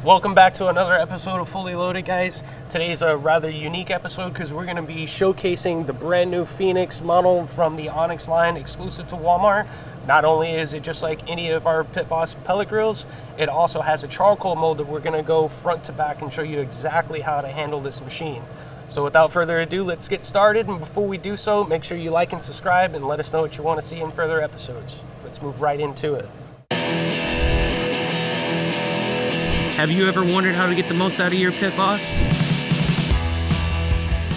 Welcome back to another episode of Fully Loaded, guys. Today's a rather unique episode because we're going to be showcasing the brand new Phoenix model from the Onyx line exclusive to Walmart. Not only is it just like any of our Pit Boss pellet grills, it also has a charcoal mode that we're going to go front to back and show you exactly how to handle this machine. So without further ado, let's get started. And before we do so, make sure you like and subscribe and let us know what you want to see in further episodes. Let's move right into it. Have you ever wondered how to get the most out of your Pit Boss?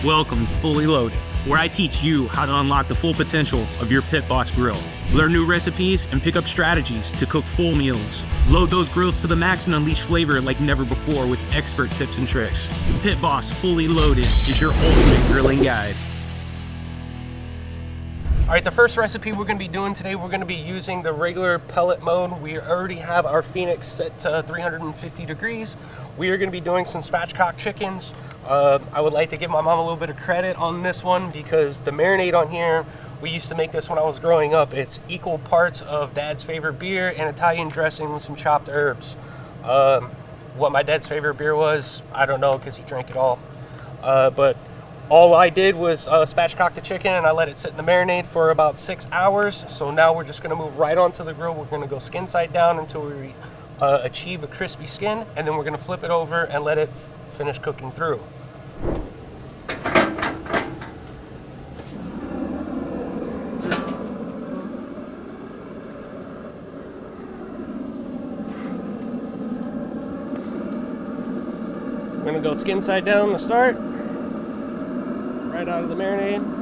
Welcome to Fully Loaded, where I teach you how to unlock the full potential of your Pit Boss grill. Learn new recipes and pick up strategies to cook full meals. Load those grills to the max and unleash flavor like never before with expert tips and tricks. Pit Boss Fully Loaded is your ultimate grilling guide. All right, the first recipe we're going to be doing today, we're going to be using the regular pellet mode. We already have our Phoenix set to 350 degrees. We are going to be doing some spatchcock chickens. I would like to give my mom a little bit of credit on this one because the marinade on here, we used to make this when I was growing up. It's equal parts of Dad's favorite beer and Italian dressing with some chopped herbs. What my dad's favorite beer was, I don't know because he drank it all. But all I did was spatchcock the chicken and I let it sit in the marinade for about 6 hours. So now we're just going to move right onto the grill. We're going to go skin side down until we achieve a crispy skin, and then we're going to flip it over and let it finish cooking through. We're going to go skin side down to start. Right out of the marinade.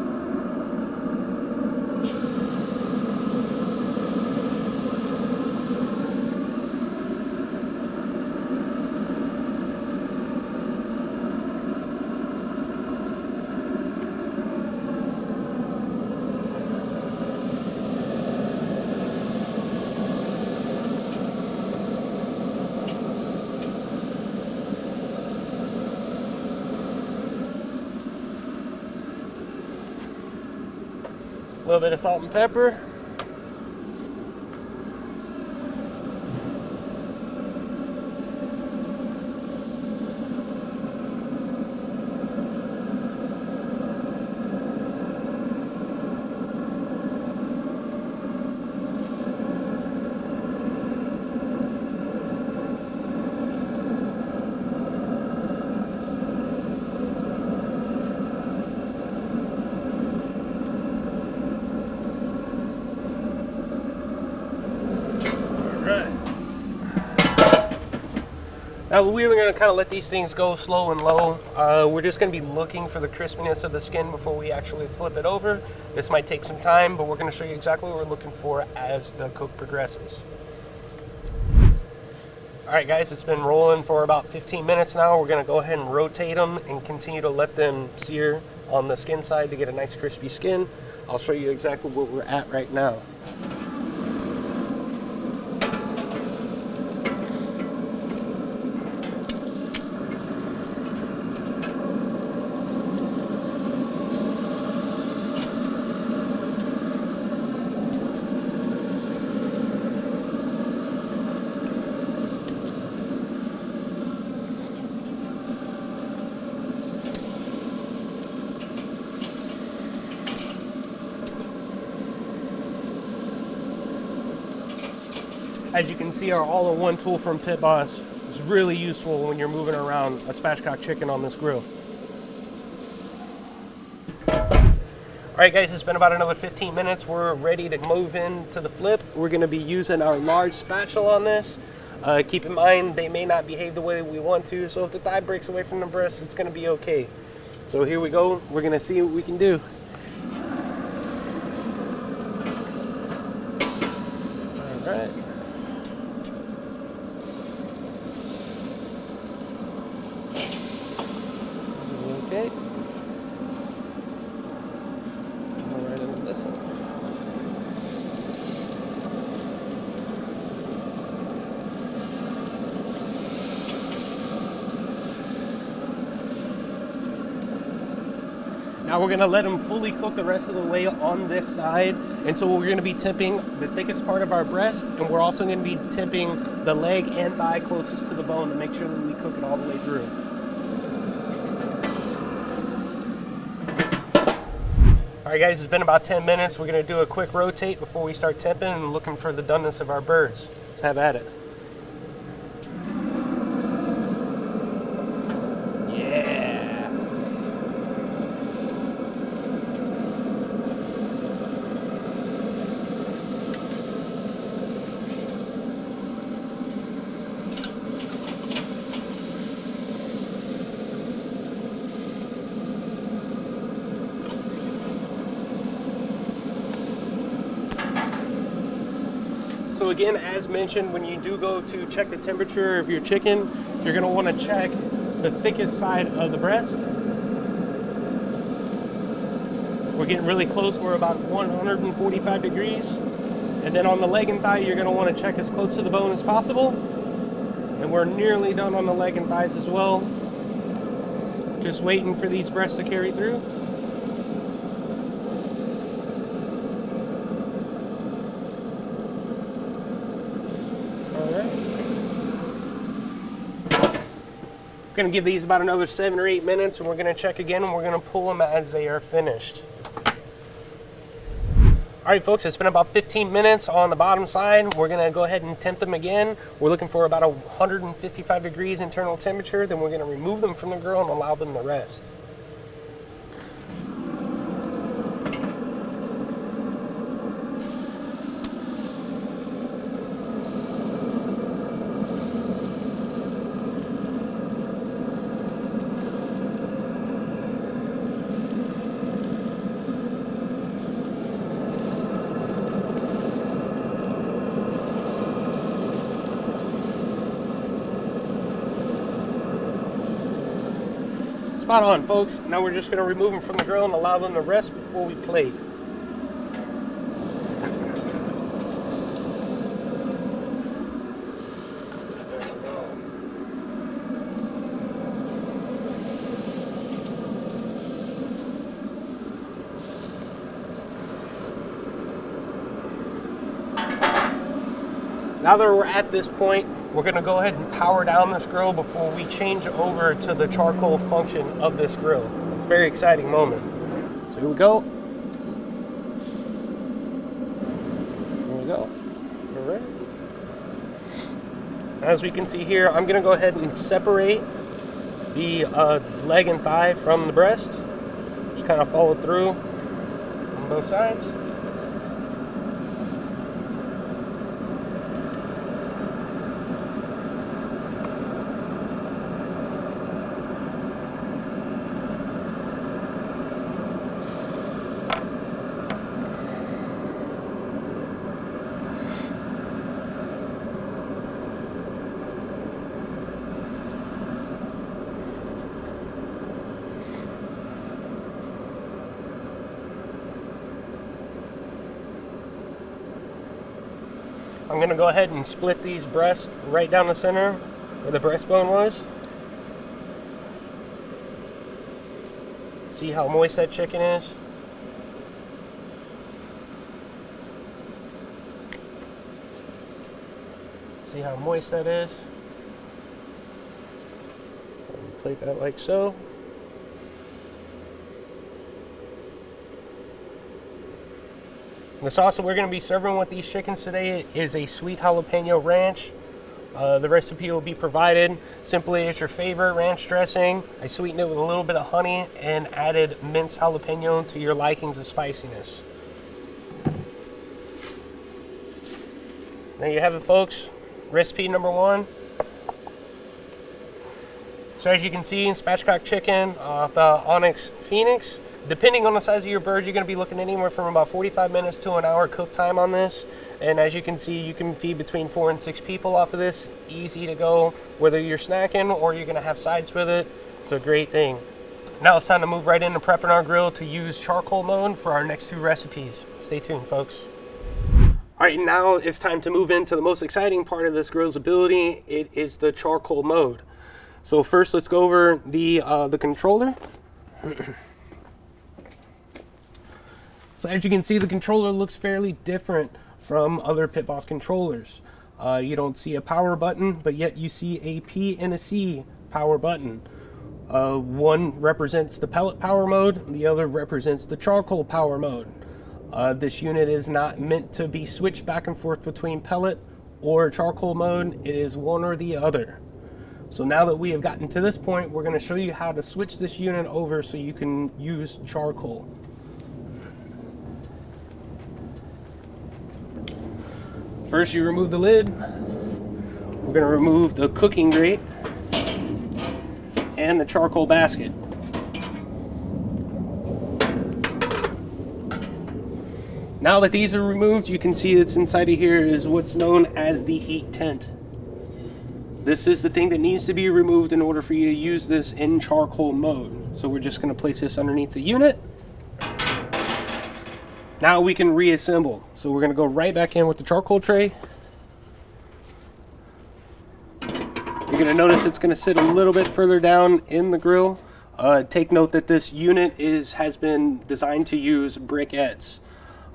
A little bit of salt and pepper. Now we're going to kind of let these things go slow and low. We're just going to be looking for the crispiness of the skin before we actually flip it over. This might take some time, but we're going to show you exactly what we're looking for as the cook progresses. All right, guys, it's been rolling for about 15 minutes now. We're going to go ahead and rotate them and continue to let them sear on the skin side to get a nice crispy skin. I'll show you exactly where we're at right now. As you can see, our all-in-one tool from Pit Boss is really useful when you're moving around a spatchcock chicken on this grill. All right, guys, it's been about another 15 minutes. We're ready to move into the flip. We're going to be using our large spatula on this. Keep in mind, they may not behave the way we want to, so if the thigh breaks away from the breast, it's going to be okay. So here we go. We're going to see what we can do. All right. Okay. Go right into this one. Now we're gonna let them fully cook the rest of the way on this side. And so we're gonna be tipping the thickest part of our breast, and we're also gonna be tipping the leg and thigh closest to the bone to make sure that we cook it all the way through. All right guys, it's been about 10 minutes. We're gonna do a quick rotate before we start tipping and looking for the doneness of our birds. Let's have at it. Yeah. So again, as mentioned, when you do go to check the temperature of your chicken, you're gonna wanna check the thickest side of the breast. We're getting really close, we're about 145 degrees. And then on the leg and thigh, you're gonna wanna check as close to the bone as possible. And we're nearly done on the leg and thighs as well. Just waiting for these breasts to carry through. We're gonna give these about another 7 or 8 minutes, and we're gonna check again, and we're gonna pull them as they are finished. All right, folks, it's been about 15 minutes on the bottom side. We're gonna go ahead and temp them again. We're looking for about 155 degrees internal temperature. Then we're gonna remove them from the grill and allow them to rest. Spot on, folks. Now we're just going to remove them from the grill and allow them to rest before we plate. Now that we're at this point, we're gonna go ahead and power down this grill before we change over to the charcoal function of this grill. It's a very exciting moment. So here we go. Here we go. All right. As we can see here, I'm gonna go ahead and separate the leg and thigh from the breast. Just kind of follow through on both sides. I'm gonna go ahead and split these breasts right down the center where the breastbone was. See how moist that chicken is? See how moist that is? Plate that like so. The sauce that we're going to be serving with these chickens today is a sweet jalapeno ranch. The recipe will be provided. Simply, it's your favorite ranch dressing. I sweetened it with a little bit of honey and added minced jalapeno to your likings of spiciness. There you have it, folks. Recipe number 1. So as you can see, spatchcock chicken off the Onyx Phoenix. Depending on the size of your bird, you're going to be looking anywhere from about 45 minutes to an hour cook time on this. And as you can see, you can feed between 4 and 6 people off of this. Easy to go, whether you're snacking or you're going to have sides with it. It's a great thing. Now it's time to move right into prepping our grill to use charcoal mode for our next 2 recipes. Stay tuned, folks. All right, now it's time to move into the most exciting part of this grill's ability. It is the charcoal mode. So first, let's go over the controller. So as you can see, the controller looks fairly different from other Pit Boss controllers. You don't see a power button, but yet you see a P and a C power button. One represents the pellet power mode, the other represents the charcoal power mode. This unit is not meant to be switched back and forth between pellet or charcoal mode. It is one or the other. So now that we have gotten to this point, we're going to show you how to switch this unit over so you can use charcoal. First, you remove the lid. We're going to remove the cooking grate and the charcoal basket. Now that these are removed, you can see that's inside of here is what's known as the heat tent. This is the thing that needs to be removed in order for you to use this in charcoal mode. So we're just going to place this underneath the unit. Now we can reassemble. So we're going to go right back in with the charcoal tray. You're going to notice it's going to sit a little bit further down in the grill. Take note that this unit has been designed to use briquettes.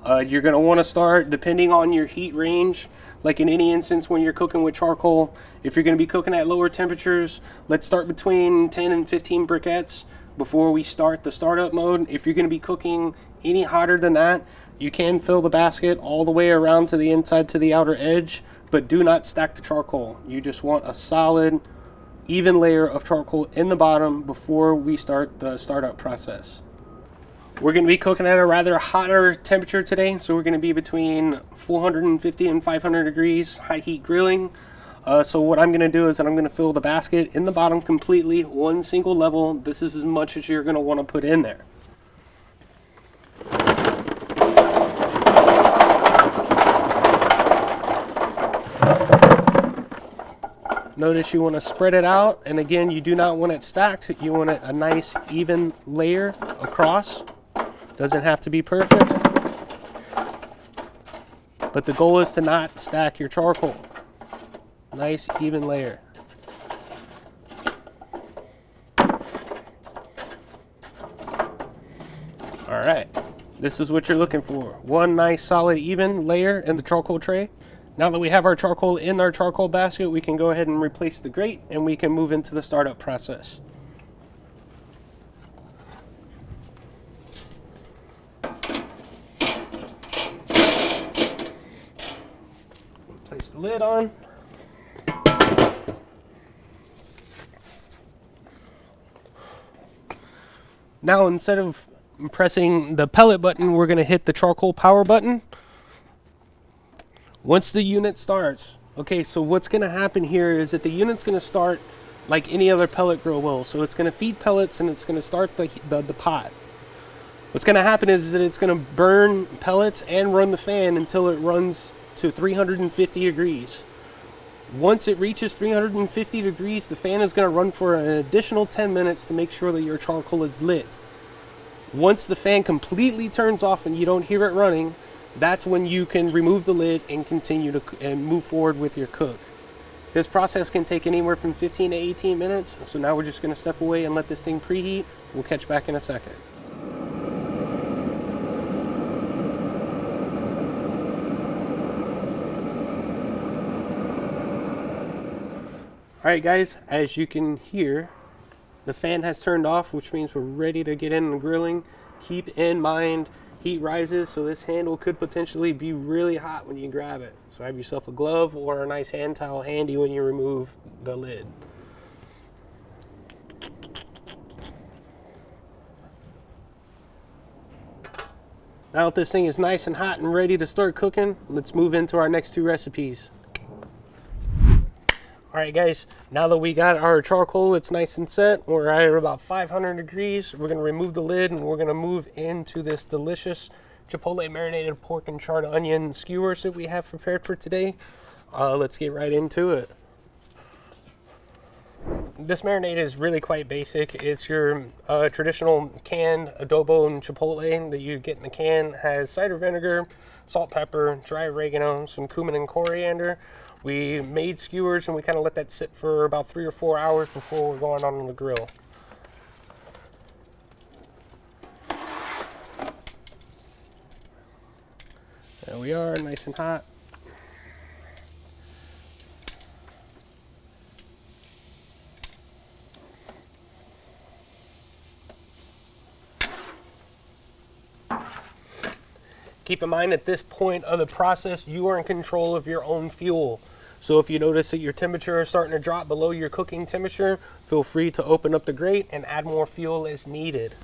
You're going to want to start, depending on your heat range, like in any instance when you're cooking with charcoal, if you're going to be cooking at lower temperatures, let's start between 10 and 15 briquettes before we start the startup mode. If you're going to be cooking any hotter than that, you can fill the basket all the way around to the inside to the outer edge, but do not stack the charcoal. You just want a solid, even layer of charcoal in the bottom before we start the startup process. We're going to be cooking at a rather hotter temperature today, so we're going to be between 450 and 500 degrees high heat grilling. So what I'm going to do is that I'm going to fill the basket in the bottom completely, one single level. This is as much as you're going to want to put in there. Notice you want to spread it out, and again, you do not want it stacked. You want it a nice even layer across. Doesn't have to be perfect, but the goal is to not stack your charcoal. Nice even layer. All right, this is what you're looking for. One nice solid even layer in the charcoal tray. Now that we have our charcoal in our charcoal basket, we can go ahead and replace the grate and we can move into the startup process. Place the lid on. Now instead of pressing the pellet button, we're going to hit the charcoal power button. Once the unit starts, okay, so what's going to happen here is that the unit's going to start like any other pellet grill will. So it's going to feed pellets and it's going to start the pot. What's going to happen is that it's going to burn pellets and run the fan until it runs to 350 degrees. Once it reaches 350 degrees, the fan is going to run for an additional 10 minutes to make sure that your charcoal is lit. Once the fan completely turns off and you don't hear it running, that's when you can remove the lid and continue to and move forward with your cook. This process can take anywhere from 15 to 18 minutes. So now we're just going to step away and let this thing preheat. We'll catch back in a second. All right, guys, as you can hear, the fan has turned off, which means we're ready to get in the grilling. Keep in mind, heat rises, so this handle could potentially be really hot when you grab it. So have yourself a glove or a nice hand towel handy when you remove the lid. Now that this thing is nice and hot and ready to start cooking, let's move into our next two recipes. All right, guys, now that we got our charcoal, it's nice and set. We're at about 500 degrees. We're gonna remove the lid and we're gonna move into this delicious Chipotle marinated pork and charred onion skewers that we have prepared for today. Let's get right into it. This marinade is really quite basic. It's your traditional canned adobo and chipotle that you get in a can. Has cider vinegar, salt, pepper, dry oregano, some cumin and coriander. We made skewers and we kind of let that sit for about 3 or 4 hours before we're going on the grill. There we are, nice and hot. Keep in mind at this point of the process, you are in control of your own fuel. So if you notice that your temperature is starting to drop below your cooking temperature, feel free to open up the grate and add more fuel as needed.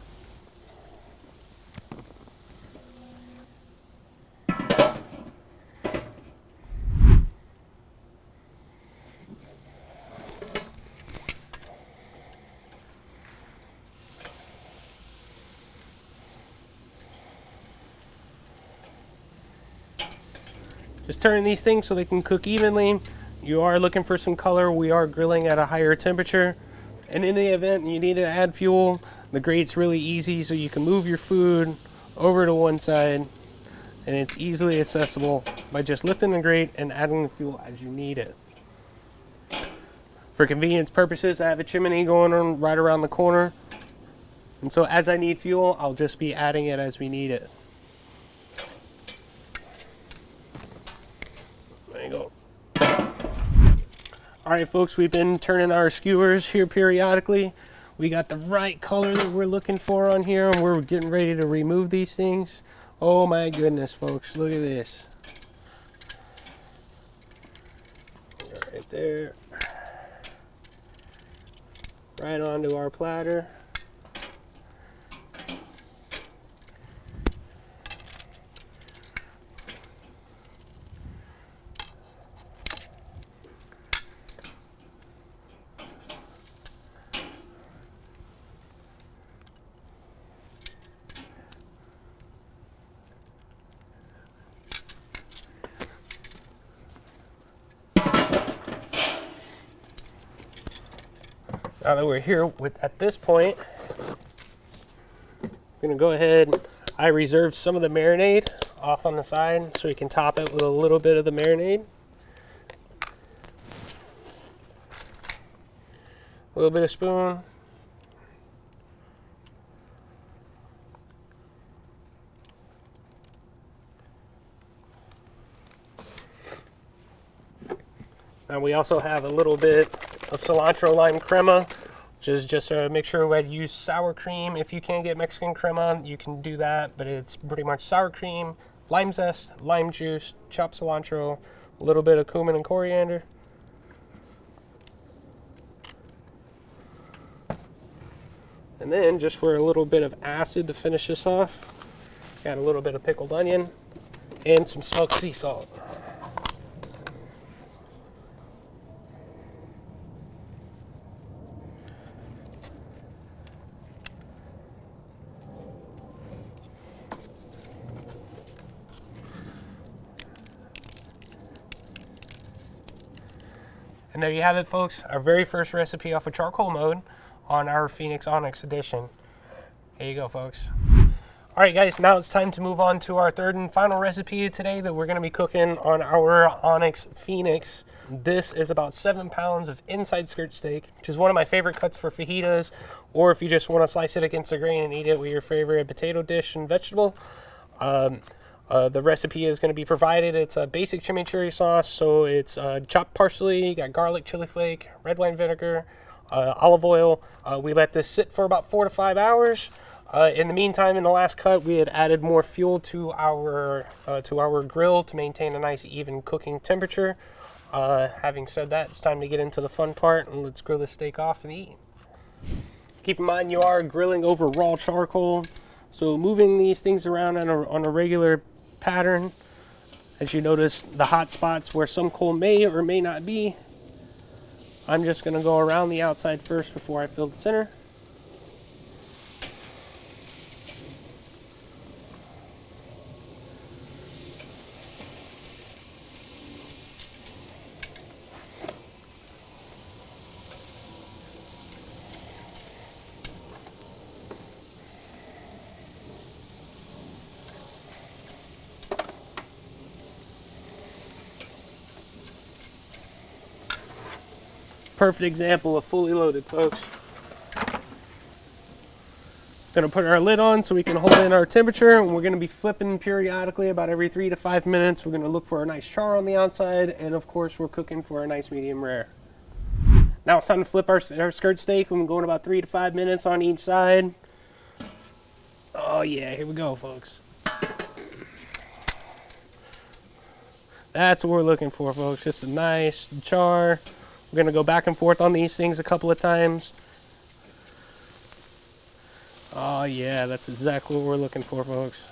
Just turning these things so they can cook evenly. You are looking for some color. We are grilling at a higher temperature. And in the event you need to add fuel, the grate's really easy, so you can move your food over to one side, and it's easily accessible by just lifting the grate and adding the fuel as you need it. For convenience purposes, I have a chimney going on right around the corner. And so as I need fuel, I'll just be adding it as we need it. There you go. All right, folks, we've been turning our skewers here periodically. We got the right color that we're looking for on here, and we're getting ready to remove these things. Oh my goodness, folks, look at this. Right there. Right onto our platter. Now that we're here at this point, I'm gonna go ahead. I reserved some of the marinade off on the side so we can top it with a little bit of the marinade. A little bit of spoon. And we also have a little bit of cilantro lime crema, which is just a mixture. I'd use sour cream. If you can't get Mexican crema, you can do that, but it's pretty much sour cream, lime zest, lime juice, chopped cilantro, a little bit of cumin and coriander. And then just for a little bit of acid to finish this off, got a little bit of pickled onion and some smoked sea salt. And there you have it, folks, our very first recipe off of charcoal mode on our Phoenix Onyx Edition. Here you go, folks. All right, guys, now it's time to move on to our third and final recipe today that we're gonna be cooking on our Onyx Phoenix. This is about 7 pounds of inside skirt steak, which is one of my favorite cuts for fajitas, or if you just wanna slice it against the grain and eat it with your favorite potato dish and vegetable. The recipe is going to be provided. It's a basic chimichurri sauce, so it's chopped parsley, got garlic, chili flake, red wine vinegar, olive oil. We let this sit for about 4 to 5 hours. In the meantime, in the last cut, we had added more fuel to our grill to maintain a nice even cooking temperature. Having said that, it's time to get into the fun part, and let's grill the steak off and eat. Keep in mind you are grilling over raw charcoal, so moving these things around on a regular pattern. As you notice, the hot spots where some coal may or may not be, I'm just going to go around the outside first before I fill the center. Perfect example of fully loaded, folks. Gonna put our lid on so we can hold in our temperature, and we're gonna be flipping periodically about every 3 to 5 minutes. We're gonna look for a nice char on the outside, and of course we're cooking for a nice medium rare. Now it's time to flip our skirt steak. We're going about 3 to 5 minutes on each side. Oh yeah, here we go, folks. That's what we're looking for, folks. Just a nice char. We're gonna go back and forth on these things a couple of times. Oh yeah, that's exactly what we're looking for, folks.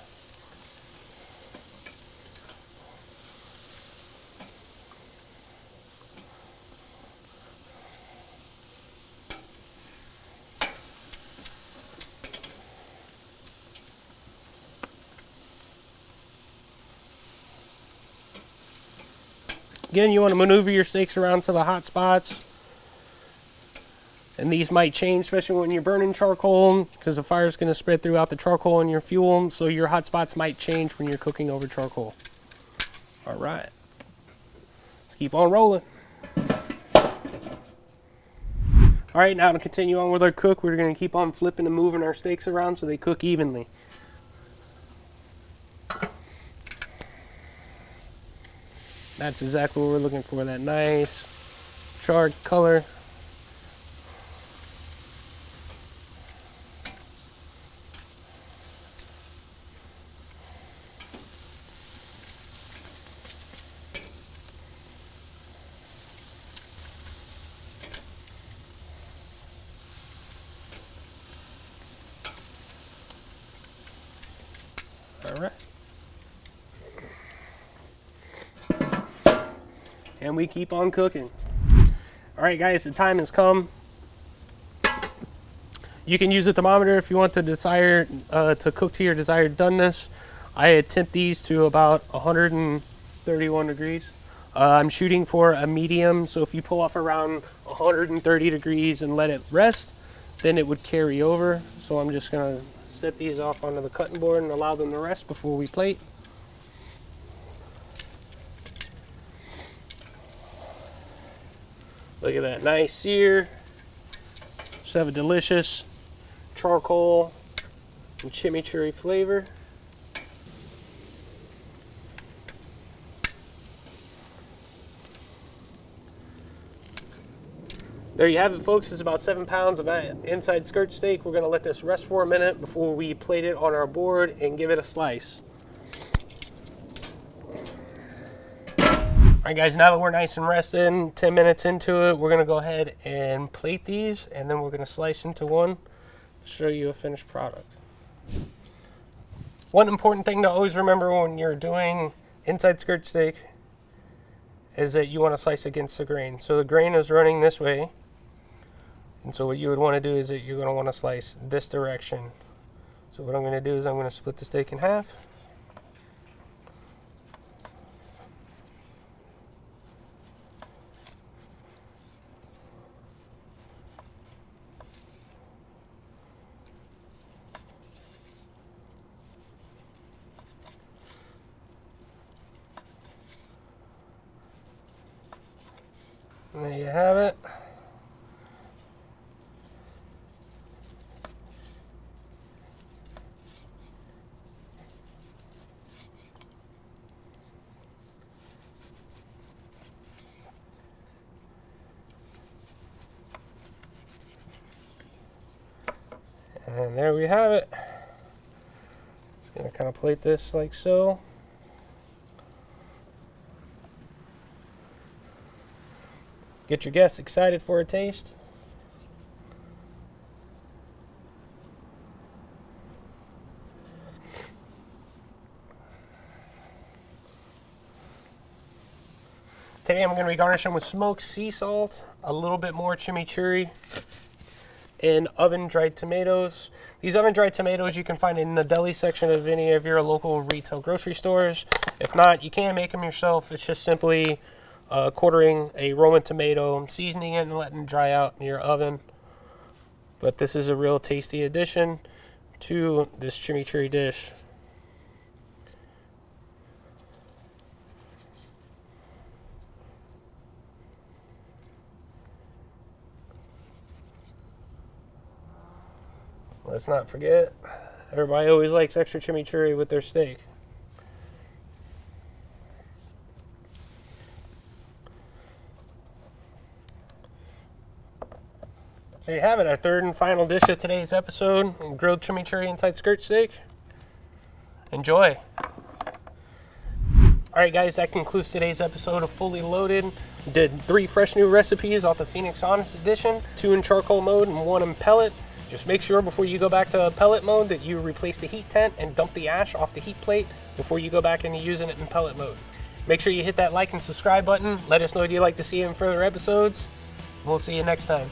Again, you want to maneuver your steaks around to the hot spots. And these might change, especially when you're burning charcoal, because the fire is going to spread throughout the charcoal and your fuel. So your hot spots might change when you're cooking over charcoal. All right. Let's keep on rolling. All right, now to continue on with our cook, we're going to keep on flipping and moving our steaks around so they cook evenly. That's exactly what we're looking for, that nice charred color. All right. And we keep on cooking. All right, guys, the time has come. You can use a thermometer if you want to to cook to your desired doneness. I temp these to about 131 degrees. I'm shooting for a medium, so if you pull off around 130 degrees and let it rest, then it would carry over. So I'm just gonna set these off onto the cutting board and allow them to rest before we plate. Look at that nice sear. Just have a delicious charcoal and chimichurri flavor. There you have it, folks. It's about 7 pounds of inside skirt steak. We're gonna let this rest for a minute before we plate it on our board and give it a slice. All right, guys, now that we're nice and rested, 10 minutes into it, we're gonna go ahead and plate these, and then we're gonna slice into one to show you a finished product. One important thing to always remember when you're doing inside skirt steak is that you wanna slice against the grain. So the grain is running this way, and so what you would wanna do is that you're gonna wanna slice this direction. So what I'm gonna do is I'm gonna split the steak in half. And there you have it. And there we have it. Just gonna kind of plate this like so. Get your guests excited for a taste. Today I'm going to be garnishing with smoked sea salt, a little bit more chimichurri, and oven dried tomatoes. These oven dried tomatoes you can find in the deli section of any of your local retail grocery stores. If not, you can make them yourself. It's just simply quartering a Roman tomato, seasoning it, and letting it dry out in your oven. But this is a real tasty addition to this chimichurri dish. Let's not forget, everybody always likes extra chimichurri with their steak. There you have it, our third and final dish of today's episode, grilled chimichurri inside skirt steak. Enjoy. Alright guys, that concludes today's episode of Fully Loaded. Did 3 fresh new recipes off the Phoenix Onyx Edition, 2 in charcoal mode and 1 in pellet. Just make sure before you go back to pellet mode that you replace the heat tent and dump the ash off the heat plate before you go back into using it in pellet mode. Make sure you hit that like and subscribe button. Let us know what you'd like to see in further episodes. We'll see you next time.